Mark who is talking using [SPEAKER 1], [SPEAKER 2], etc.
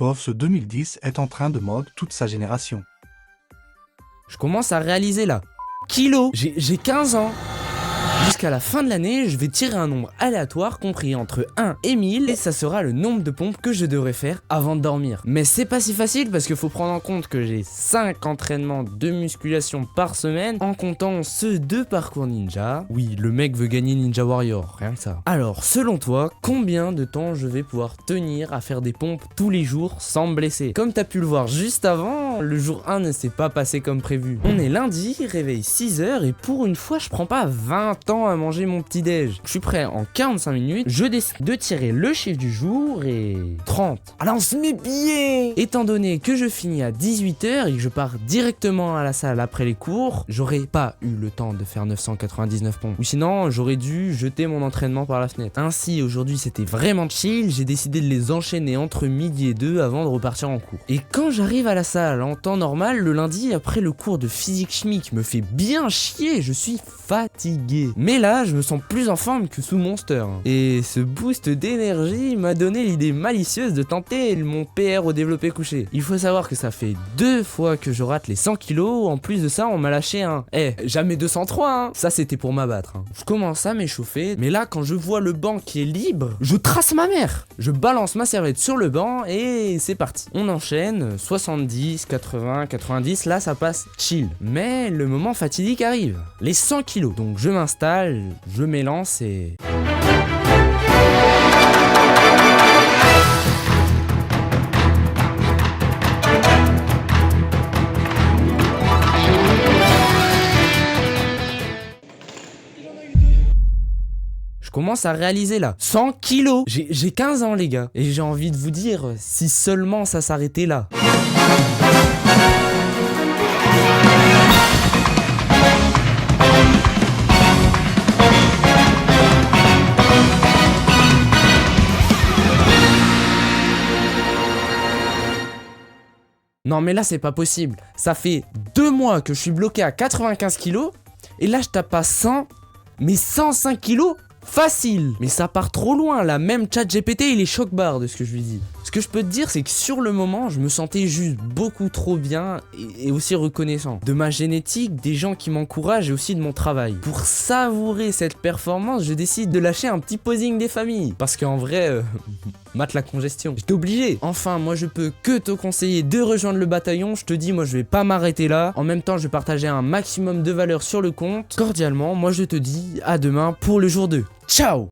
[SPEAKER 1] pauvre ce 2010 est en train de mode toute sa génération.
[SPEAKER 2] Je commence à réaliser là. Kilo, j'ai 15 ans. Jusqu'à la fin de l'année, je vais tirer un nombre aléatoire compris entre 1 et 1000 et ça sera le nombre de pompes que je devrais faire avant de dormir. Mais c'est pas si facile parce qu'il faut prendre en compte que j'ai 5 entraînements de musculation par semaine en comptant ceux de parcours ninja. Oui, le mec veut gagner Ninja Warrior, rien que ça. Alors, selon toi, combien de temps je vais pouvoir tenir à faire des pompes tous les jours sans me blesser? Comme t'as pu le voir juste avant, le jour 1 ne s'est pas passé comme prévu. On est lundi, réveil 6h et pour une fois, je prends pas 20 ans à manger mon petit déj. Je suis prêt en 45 minutes, je décide de tirer le chiffre du jour et 30. Lance mes billets. Étant donné que je finis à 18h et que je pars directement à la salle après les cours, j'aurais pas eu le temps de faire 999 pompes. Ou sinon, j'aurais dû jeter mon entraînement par la fenêtre. Ainsi, aujourd'hui, c'était vraiment chill, j'ai décidé de les enchaîner entre midi et 2 avant de repartir en cours. Et quand j'arrive à la salle en temps normal, le lundi, après le cours de physique chimie qui me fait bien chier, je suis fatigué. Mais là, je me sens plus en forme que sous Monster. Et ce boost d'énergie m'a donné l'idée malicieuse de tenter mon PR au développé couché. Il faut savoir que ça fait 2 fois que je rate les 100 kilos. En plus de ça, on m'a lâché un. Jamais 203, hein. Ça, c'était pour m'abattre. Je commence à m'échauffer. Mais là, quand je vois le banc qui est libre, je trace ma mère. Je balance ma serviette sur le banc et c'est parti. On enchaîne 70, 80, 90. Là, ça passe chill. Mais le moment fatidique arrive. Les 100 kilos. Donc, je m'installe, je m'élance et... Je commence à réaliser là, 100 kilos. J'ai 15 ans les gars, et j'ai envie de vous dire, si seulement ça s'arrêtait là. Non mais là c'est pas possible, ça fait 2 mois que je suis bloqué à 95 kilos, et là je tape pas 100, mais 105 kilos facile. Mais ça part trop loin là, même ChatGPT il est choc-barre de ce que je lui dis. Ce que je peux te dire c'est que sur le moment je me sentais juste beaucoup trop bien et aussi reconnaissant de ma génétique, des gens qui m'encouragent et aussi de mon travail. Pour savourer cette performance, je décide de lâcher un petit posing des familles. Parce qu'en vrai, mate la congestion, j'étais obligé. Enfin, moi je peux que te conseiller de rejoindre le bataillon. Je te dis, moi je vais pas m'arrêter là. En même temps, je vais partager un maximum de valeur sur le compte. Cordialement, moi je te dis à demain pour le jour 2. Ciao!